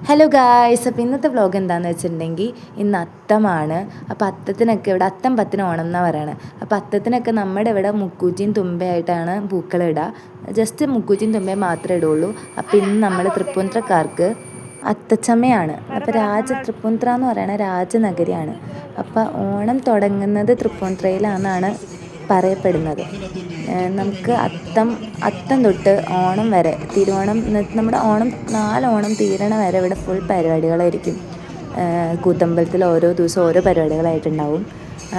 Hello guys, അപ്പോൾ ഇന്നത്തെ vlog എന്താണെന്ന് വെച്ചിട്ടുണ്ടെങ്കിൽ ഇന്ന് അത്തമാണ്. അപ്പോൾ അത്തത്തിനൊക്കെ ഇവിടെ അത്തം പത്തിന് ഓണം എന്നാണ് പറയുന്നത്. അപ്പോൾ അത്തത്തിനൊക്കെ നമ്മുടെ ഇവിടെ മുക്കൂറ്റിയും തുമ്പയായിട്ടാണ് പൂക്കളിടുക. ജസ്റ്റ് മുക്കൂറ്റിയും തുമ്പയും മാത്രമേ ഇടുള്ളൂ. അപ്പോൾ ഇന്ന് നമ്മൾ തൃപ്പൂണിത്തുറക്കാർക്ക് അത്തച്ചമയാണ്. അപ്പോൾ തൃപ്പൂണിത്തുറ എന്ന് പറയുന്നത് രാജനഗരിയാണ്. അപ്പോൾ ഓണം തുടങ്ങുന്നത് തൃപ്പൂണിത്തുറയിലാണെന്നാണ് പറയപ്പെടുന്നത്. നമുക്ക് അത്തം തൊട്ട് ഓണം വരെ തിരുവോണം നമ്മുടെ ഓണം 4 ഓണം തീരണ വരെ ഇവിടെ ഫുൾ പരിപാടികളായിരിക്കും. കൂത്തമ്പലത്തിൽ ഓരോ ദിവസം ഓരോ പരിപാടികളായിട്ടുണ്ടാവും.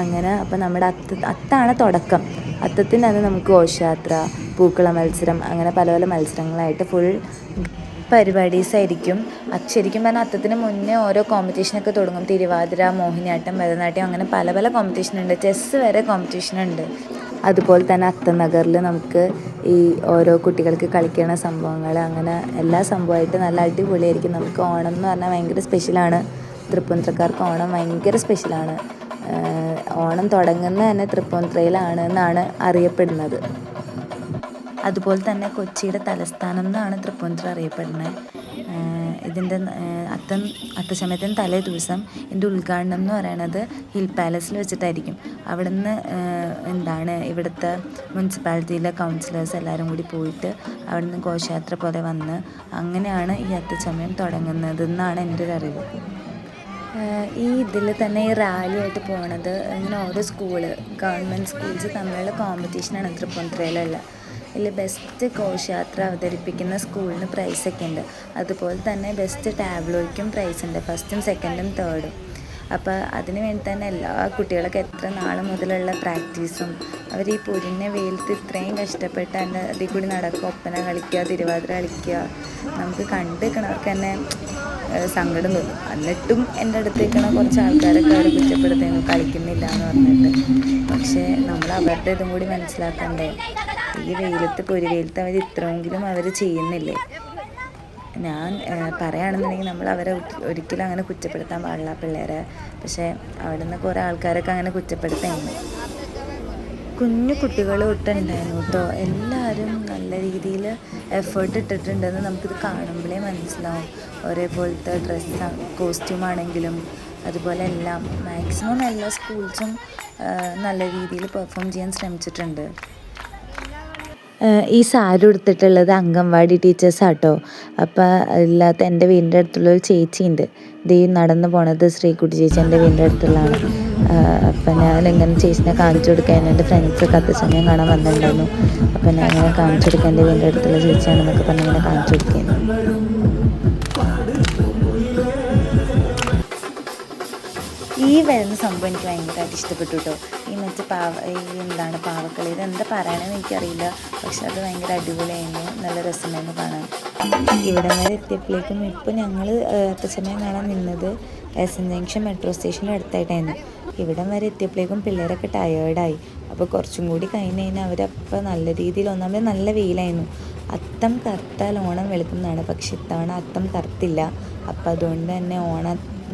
അങ്ങനെ അപ്പോൾ നമ്മുടെ അത്താണ് തുടക്കം. അത്തത്തിൻ്റെ അത് നമുക്ക് ഘോഷയാത്ര, പൂക്കള മത്സരം, അങ്ങനെ പല പല മത്സരങ്ങളായിട്ട് ഫുൾ പരിപാടീസായിരിക്കും. ശരിക്കും പറഞ്ഞാൽ അത്തത്തിന് മുന്നേ ഓരോ കോമ്പറ്റീഷനൊക്കെ തുടങ്ങും. തിരുവാതിര, മോഹിനിയാട്ടം, ഭരതനാട്യം, അങ്ങനെ പല പല കോമ്പറ്റീഷനുണ്ട്. ചെസ്സ് വരെ കോമ്പറ്റീഷനുണ്ട്. അതുപോലെ തന്നെ അത്തനഗറിൽ നമുക്ക് ഈ ഓരോ കുട്ടികൾക്ക് കളിക്കുന്ന സംഭവങ്ങൾ, അങ്ങനെ എല്ലാ സംഭവമായിട്ട് നല്ല അടിപൊളിയായിരിക്കും. നമുക്ക് ഓണം എന്ന് പറഞ്ഞാൽ ഭയങ്കര സ്പെഷ്യലാണ്. തൃപ്പൂണിത്തുറക്കാർക്ക് ഓണം ഭയങ്കര സ്പെഷ്യലാണ്. ഓണം തുടങ്ങുന്നത് തന്നെ തൃപ്പൂണിത്തുറയിലാണ് എന്നാണ് അറിയപ്പെടുന്നത്. അതുപോലെ തന്നെ കൊച്ചിയുടെ തലസ്ഥാനം എന്നാണ് തൃപ്പൂണിത്തുറ അറിയപ്പെടുന്നത്. ഇതിൻ്റെ അത്തച്ചമയത്തിന് തലേ ദിവസം ഇതിൻ്റെ ഉദ്ഘാടനം എന്ന് പറയുന്നത് ഹിൽ പാലസിൽ വെച്ചിട്ടായിരിക്കും. അവിടുന്ന് ഇവിടുത്തെ മുനിസിപ്പാലിറ്റിയിലെ കൗൺസിലേഴ്സ് എല്ലാവരും കൂടി പോയിട്ട് അവിടുന്ന് ഘോഷയാത്ര പോലെ വന്ന് അങ്ങനെയാണ് ഈ അത്തച്ചമയം തുടങ്ങുന്നതെന്നാണ് എൻ്റെ ഒരു അറിവ്. ഈ ഇതിൽ തന്നെ ഈ റാലിയായിട്ട് പോണത് ഇങ്ങനെ ഓരോ ഗവൺമെൻറ് സ്കൂൾസ് തമ്മിലുള്ള കോമ്പറ്റീഷനാണ് തൃപ്പൂണിത്തുറയിലുള്ള. ഇതിൽ ബെസ്റ്റ് ഘോഷയാത്ര അവതരിപ്പിക്കുന്ന സ്കൂളിന് പ്രൈസൊക്കെ ഉണ്ട്. അതുപോലെ തന്നെ ബെസ്റ്റ് ടാബ്ലോയ്ക്കും പ്രൈസ് ഉണ്ട്, 1st, 2nd, 3rd. അപ്പോൾ അതിന് വേണ്ടി തന്നെ എല്ലാ കുട്ടികളൊക്കെ എത്ര നാൾ മുതലുള്ള പ്രാക്ടീസും അവർ ഈ പൊരിഞ്ഞ വെയിലത്ത് ഇത്രയും കഷ്ടപ്പെട്ട് അതിൻ്റെ അതിൽ കൂടി നടക്കുക, ഒപ്പന കളിക്കുക, തിരുവാതിര കളിക്കുക. നമുക്ക് കണ്ടിരിക്കണവർക്ക് തന്നെ സങ്കടം തോന്നും. എന്നിട്ടും എൻ്റെ അടുത്ത് നിൽക്കണ കുറച്ച് ആൾക്കാരൊക്കെ അവർ കുറ്റപ്പെടുത്തുന്നു കളിക്കുന്നില്ല എന്ന് പറഞ്ഞിട്ട്. പക്ഷേ നമ്മൾ അവരുടെ ഇതും കൂടി മനസ്സിലാക്കണ്ടേ. ഈ വെയിലത്ത് അവർ ഇത്രയെങ്കിലും അവർ ചെയ്യുന്നില്ലേ. ഞാൻ പറയുകയാണെന്നുണ്ടെങ്കിൽ നമ്മൾ അവരെ ഒരിക്കലും അങ്ങനെ കുറ്റപ്പെടുത്താൻ പാടില്ല പിള്ളേരെ. പക്ഷേ അവിടെ നിന്ന് കുറേ ആൾക്കാരൊക്കെ അങ്ങനെ കുറ്റപ്പെടുത്തുന്നു. കുഞ്ഞു കുട്ടികൾ തൊട്ടുണ്ടായിരുന്നു കേട്ടോ. എല്ലാവരും നല്ല രീതിയിൽ എഫേർട്ട് ഇട്ടിട്ടുണ്ടെന്ന് നമുക്കിത് കാണുമ്പോഴേ മനസ്സിലാവും. ഒരേപോലത്തെ കോസ്റ്റ്യൂമാണെങ്കിലും അതുപോലെ എല്ലാം മാക്സിമം എല്ലാ സ്കൂൾസും നല്ല രീതിയിൽ പെർഫോം ചെയ്യാൻ ശ്രമിച്ചിട്ടുണ്ട്. ഈ സാരി ഉടുത്തിട്ടുള്ളത് അംഗൻവാടി ടീച്ചേഴ്സാട്ടോ. അപ്പോൾ അല്ലാത്ത എൻ്റെ വീടിൻ്റെ അടുത്തുള്ളൊരു ചേച്ചിയുണ്ട്. ഈ നടന്നു പോണത് ശ്രീകുട്ടി ചേച്ചി എൻ്റെ വീടിൻ്റെ അടുത്തുള്ളതാണ്. അപ്പം ഞാനിങ്ങനെ ചേച്ചിനെ കാണിച്ചു കൊടുക്കാൻ എൻ്റെ ഫ്രണ്ട്സൊക്കെ അത്തച്ചമയം കാണാൻ വന്നിട്ടുണ്ടായിരുന്നു. അപ്പം ഞാൻ ഇങ്ങനെ കാണിച്ചു കൊടുക്കാൻ എൻ്റെ വീടിൻ്റെ അടുത്തുള്ള ചേച്ചിയാണെന്നൊക്കെ പറഞ്ഞ് ഇങ്ങനെ കാണിച്ചു കൊടുക്കുന്നു. ഈ വരുന്ന സംഭവം എനിക്ക് ഭയങ്കരമായിട്ട് ഇഷ്ടപ്പെട്ടു കേട്ടോ. ഈ മറ്റേ പാവക്കളി, ഇതെന്താ പറയണമെന്ന് എനിക്കറിയില്ല. പക്ഷെ അത് ഭയങ്കര അടിപൊളിയായിരുന്നു, നല്ല രസമായിരുന്നു കാണാൻ. ഇവിടം വരെ എത്തിയപ്പോഴേക്കും ഇപ്പോൾ ഞങ്ങൾ അത്തച്ചമയം കാണാൻ നിന്നത് എസ് എൻ ജംഗ്ഷൻ മെട്രോ സ്റ്റേഷൻ്റെ അടുത്തായിട്ടായിരുന്നു. ഇവിടം വരെ എത്തിയപ്പോഴേക്കും പിള്ളേരൊക്കെ ടയേർഡായി. അപ്പോൾ കുറച്ചും കൂടി കഴിഞ്ഞ് കഴിഞ്ഞാൽ അവരപ്പോൾ നല്ല രീതിയിൽ ഒന്നാമത് നല്ല വെയിലായിരുന്നു. അത്തം കറുത്താൽ ഓണം വെളുക്കുന്നതാണ്. പക്ഷെ ഇത്തവണ അത്തം കറുത്തില്ല. അപ്പോൾ അതുകൊണ്ട് തന്നെ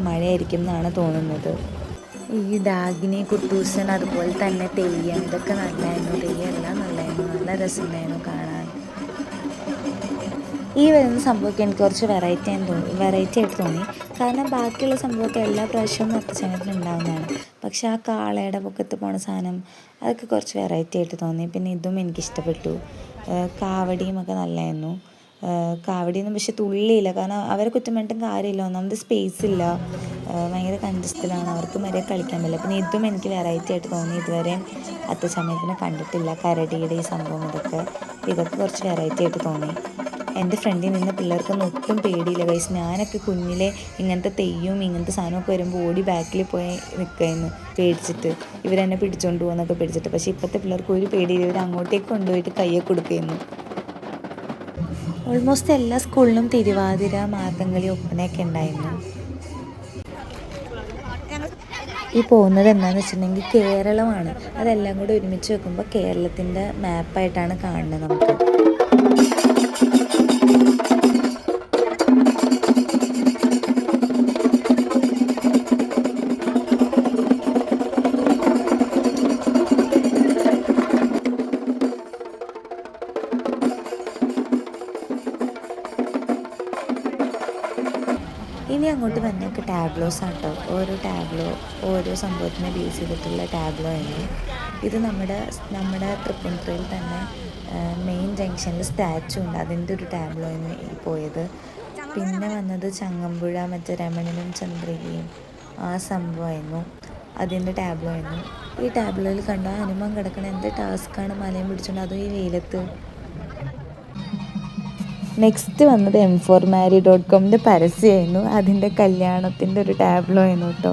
മഴയായിരിക്കും എന്നാണ് തോന്നുന്നത്. ഈ ഡാഗിനി, കുട്ടൂസൻ, അതുപോലെ തന്നെ തെയ്യം, ഇതൊക്കെ നല്ലതായിരുന്നു. തെയ്യം എല്ലാം നല്ലതായിരുന്നു, നല്ല രസമുണ്ടായിരുന്നു കാണാൻ. ഈ വരുന്ന സംഭവമൊക്കെ എനിക്ക് കുറച്ച് വെറൈറ്റി ആയിട്ട് തോന്നി. കാരണം ബാക്കിയുള്ള സംഭവമൊക്കെ എല്ലാ പ്രാവശ്യവും അത്തച്ചമയത്തിൽ ഉണ്ടാകുന്നതാണ്. പക്ഷെ ആ കാളയുടെ പൊക്കത്ത് പോണ സാധനം അതൊക്കെ കുറച്ച് വെറൈറ്റി ആയിട്ട് തോന്നി. പിന്നെ ഇതും എനിക്കിഷ്ടപ്പെട്ടു. കാവടിയും ഒക്കെ നല്ലതായിരുന്നു. കാവടിയൊന്നും പക്ഷെ തുള്ളിയില്ല. കാരണം അവരെ കുറ്റം പറഞ്ഞിട്ടും കാര്യമില്ല. ഒന്നാമത് സ്പേസ് ഇല്ല, ഭയങ്കര കൺജസ്റ്റഡാണ്, അവർക്ക് വരെ കളിക്കാൻ പറ്റില്ല. പിന്നെ ഇതും എനിക്ക് വെറൈറ്റി ആയിട്ട് തോന്നി. ഇതുവരെ അത്തച്ചമയത്തിന് കണ്ടിട്ടില്ല. കരടിയുടെ ഈ സംഭവം ഇതൊക്കെ കുറച്ച് വെറൈറ്റി ആയിട്ട് തോന്നി. എൻ്റെ ഫ്രണ്ടിൽ നിന്ന് പിള്ളേർക്കൊന്നും ഒട്ടും പേടിയില്ല ഗൈസ്. ഞാനൊക്കെ കുഞ്ഞിലെ ഇങ്ങനത്തെ തെയ്യവും ഇങ്ങനത്തെ സാധനമൊക്കെ വരുമ്പോൾ ഓടി ബാക്കിൽ പോയി നിൽക്കുകയായിരുന്നു പേടിച്ചിട്ട്. ഇവരെന്നെ പിടിച്ചുകൊണ്ട് പോകുന്നൊക്കെ പേടിച്ചിട്ട്. പക്ഷേ ഇപ്പോഴത്തെ പിള്ളേർക്ക് ഒരു പേടിയില്ല. ഇവർ അങ്ങോട്ടേക്ക് കൊണ്ടുപോയിട്ട് കയ്യൊക്കെ കൊടുക്കുകയായിരുന്നു. ഓൾമോസ്റ്റ് എല്ലാ സ്കൂളിലും തിരുവാതിര, മാർഗംകളി, ഒപ്പനയൊക്കെ ഉണ്ടായിരുന്നു. ഈ പോകുന്നത് എന്താണെന്ന് വെച്ചിട്ടുണ്ടെങ്കിൽ കേരളമാണ്. അതെല്ലാം കൂടി ഒരുമിച്ച് വെക്കുമ്പോൾ കേരളത്തിൻ്റെ മാപ്പായിട്ടാണ് കാണുന്നത് നമുക്ക്. ഇനി അങ്ങോട്ട് വന്നൊക്കെ ടാബ്ലോസ് ആട്ടോ. ഓരോ ടാബ്ലോ ഓരോ സംഭവത്തിനെ ബേസ് ചെയ്തിട്ടുള്ള ടാബ്ലോ ആയിരുന്നു. ഇത് നമ്മുടെ തൃപ്പൂണിത്തുറയിൽ തന്നെ മെയിൻ ജംഗ്ഷനിൽ സ്റ്റാച്ചു ഉണ്ട്, അതിൻ്റെ ഒരു ടാബ്ലോ ആയിരുന്നു ഈ പോയത്. പിന്നെ വന്നത് ചങ്ങമ്പുഴ മറ്റേ രമണനും ചന്ദ്രികയും ആ സംഭവമായിരുന്നു, അതിൻ്റെ ടാബ്ലോ ആയിരുന്നു. ഈ ടാബ്ലോയിൽ കണ്ട ഹനുമാൻ കിടക്കണ എന്ത് ടാസ്ക്കാണ് മലയും പിടിച്ചുകൊണ്ട്, അതും ഈ വെയിലത്ത്. നെക്സ്റ്റ് വന്നത് m4marry.comൻ്റെ പരസ്യമായിരുന്നു, അതിൻ്റെ കല്യാണത്തിൻ്റെ ഒരു ടാബ്ലോ ആയിരുന്നു കേട്ടോ.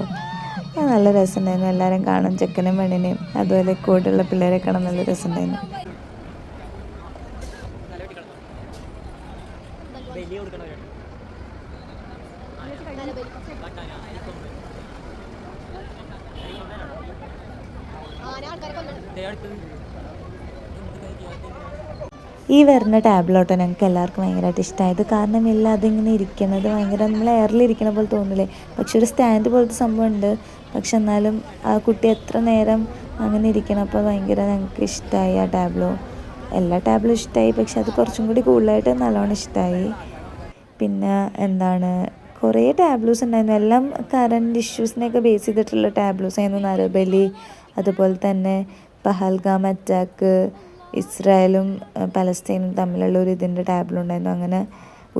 നല്ല രസമുണ്ടായിരുന്നു, എല്ലാവരും കാണാൻ, ചെക്കനും പെണ്ണിനെയും അതുപോലെ കൂടെയുള്ള പിള്ളേരെ കാണാൻ നല്ല രസമുണ്ടായിരുന്നു. ഈ വരുന്ന ടാബ്ലോട്ടോ ഞങ്ങൾക്ക് എല്ലാവർക്കും ഭയങ്കരമായിട്ട് ഇഷ്ടമായത്. കാരണം ഇല്ല അതിങ്ങനെ ഇരിക്കണത് ഭയങ്കര നമ്മൾ എയറിലിരിക്കണ പോലെ തോന്നില്ലേ. പക്ഷെ ഒരു സ്റ്റാൻഡ് പോലത്തെ സംഭവം ഉണ്ട്, പക്ഷെ എന്നാലും ആ കുട്ടി എത്ര നേരം അങ്ങനെ ഇരിക്കണം. അപ്പോൾ ഭയങ്കര ഞങ്ങൾക്ക് ഇഷ്ടമായി ആ ടാബ്ലോ. എല്ലാ ടാബ്ലോ ഇഷ്ടമായി, പക്ഷെ അത് കുറച്ചും കൂടി കൂടുതലായിട്ട് നല്ലോണം ഇഷ്ടമായി. പിന്നെ കുറേ ടാബ്ലോസ് ഉണ്ടായിരുന്നു, എല്ലാം കറണ്ട് ഇഷ്യൂസിനെയൊക്കെ ബേസ് ചെയ്തിട്ടുള്ള ടാബ്ലോസ് ആയിരുന്നു. നരബലി, അതുപോലെ തന്നെ പഹൽഗാം അറ്റാക്ക്, ഇസ്രായേലും പലസ്തീനും തമ്മിലുള്ള ഒരു ഇതിൻ്റെ ടാബ്ലോ ഉണ്ടായിരുന്നു. അങ്ങനെ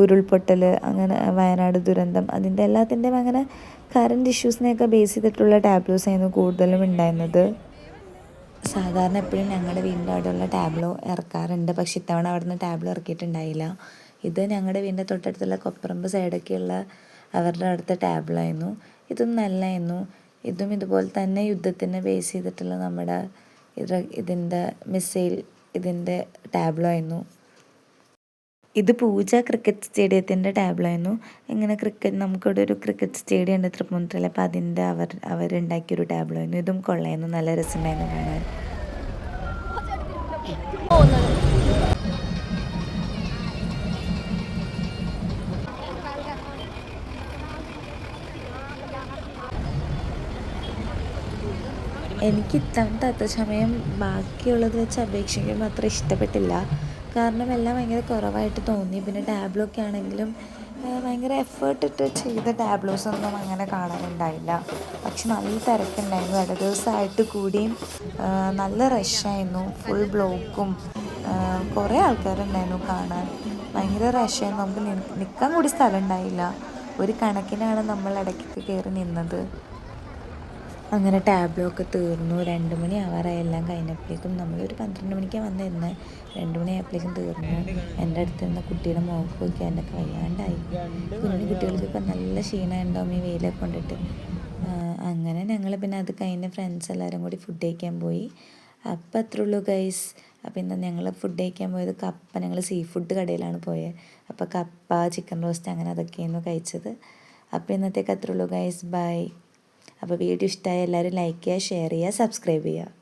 ഉരുൾപൊട്ടൽ, അങ്ങനെ വയനാട് ദുരന്തം, അതിൻ്റെ എല്ലാത്തിൻ്റെയും അങ്ങനെ കറണ്ട് ഇഷ്യൂസിനെയൊക്കെ ബേസ് ചെയ്തിട്ടുള്ള ടാബ്ലോസ് ആയിരുന്നു കൂടുതലും ഉണ്ടായിരുന്നത്. സാധാരണ എപ്പോഴും ഞങ്ങളുടെ വീടിൻ്റെ അവിടെയുള്ള ടാബ്ലോ ഇറക്കാറുണ്ട്, പക്ഷെ ഇത്തവണ അവിടെ നിന്ന് ടാബ്ലോ ഇറക്കിയിട്ടുണ്ടായില്ല. ഇത് ഞങ്ങളുടെ വീടിൻ്റെ തൊട്ടടുത്തുള്ള കൊപ്പറമ്പ് സൈഡൊക്കെയുള്ള അവരുടെ അടുത്ത ടാബ്ലോ ആയിരുന്നു. ഇതും നല്ലതായിരുന്നു. ഇതും ഇതുപോലെ തന്നെ യുദ്ധത്തിനെ ബേസ് ചെയ്തിട്ടുള്ള നമ്മുടെ ഇതിൻ്റെ മിസൈൽ ഇതിൻ്റെ ടാബ്ലോ ആയിരുന്നു. ഇത് പൂജ ക്രിക്കറ്റ് സ്റ്റേഡിയത്തിൻ്റെ ടാബ്ലോ ആയിരുന്നു. ഇങ്ങനെ നമുക്കിവിടെ ഒരു ക്രിക്കറ്റ് സ്റ്റേഡിയം ഉണ്ട് തൃപ്പൂണിത്തുറയിൽ, അപ്പോൾ അതിൻ്റെ അവരുണ്ടാക്കിയൊരു ടാബ്ലോ ആയിരുന്നു. ഇതും കൊള്ളായിരുന്നു, നല്ല രസമുണ്ടായിരുന്നു കാണാൻ. എനിക്ക് ഇത്തവണത്തെ അത്തച്ചമയം ബാക്കിയുള്ളത് വെച്ച് അപേക്ഷിക്കുമ്പോൾ അത്ര ഇഷ്ടപ്പെട്ടില്ല. കാരണം എല്ലാം ഭയങ്കര കുറവായിട്ട് തോന്നി. പിന്നെ ടാബ്ലോ ഒക്കെ ആണെങ്കിലും ഭയങ്കര എഫേർട്ട് ഇട്ട് ചെയ്ത ടാബ്ലോസ് ഒന്നും അങ്ങനെ കാണാനുണ്ടായില്ല. പക്ഷെ നല്ല തിരക്കുണ്ടായിരുന്നു, ഇട ദിവസമായിട്ട് കൂടിയും നല്ല റഷായിരുന്നു, ഫുൾ ബ്ലോക്കും, കുറേ ആൾക്കാരുണ്ടായിരുന്നു കാണാൻ. ഭയങ്കര റഷായിരുന്നു, നമുക്ക് നിൽക്കാൻ കൂടി സ്ഥലം ഉണ്ടായില്ല. ഒരു കണക്കിനാണ് നമ്മൾ ഇടയ്ക്കൊക്കെ കയറി നിന്നത്. അങ്ങനെ ടാബ്ലോ ഒക്കെ തീർന്നു. 2 മണി ആവാറായി എല്ലാം കഴിഞ്ഞപ്പോഴേക്കും. നമ്മളൊരു 12 മണിക്കാണ് വന്നിരുന്നത്, 2 മണിയായപ്പോഴേക്കും തീർന്നു. എൻ്റെ അടുത്തിരുന്ന കുട്ടിയുടെ മുഖത്ത് നോക്കി എൻ്റെ വയ്യാണ്ടായി. കുഞ്ഞു കുട്ടികൾക്കൊക്കെ നല്ല ക്ഷീണമുണ്ടാവും ഈ വെയിലൊക്കെ കൊണ്ടിട്ട്. അങ്ങനെ ഞങ്ങൾ പിന്നെ അത് കഴിഞ്ഞ് ഫ്രണ്ട്സ് എല്ലാവരും കൂടി ഫുഡ് കഴിക്കാൻ പോയി. അപ്പം അത്രേ ഉള്ളൂ ഗൈസ്. അപ്പം ഇന്ന് ഞങ്ങൾ ഫുഡ് കഴിക്കാൻ പോയത് ഞങ്ങൾ സീ ഫുഡ് കടയിലാണ് പോയത്. അപ്പോൾ കപ്പ, ചിക്കൻ റോസ്റ്റ് അങ്ങനെ അതൊക്കെയായിരുന്നു കഴിച്ചത്. അപ്പോൾ ഇന്നത്തേക്ക് അത്രേ ഉള്ളൂ ഗൈസ്, ബൈ. അപ്പോൾ വീഡിയോ ഇഷ്ടമായ എല്ലാവരും ലൈക്ക് ചെയ്യുക, ഷെയർ ചെയ്യുക, സബ്സ്ക്രൈബ് ചെയ്യുക.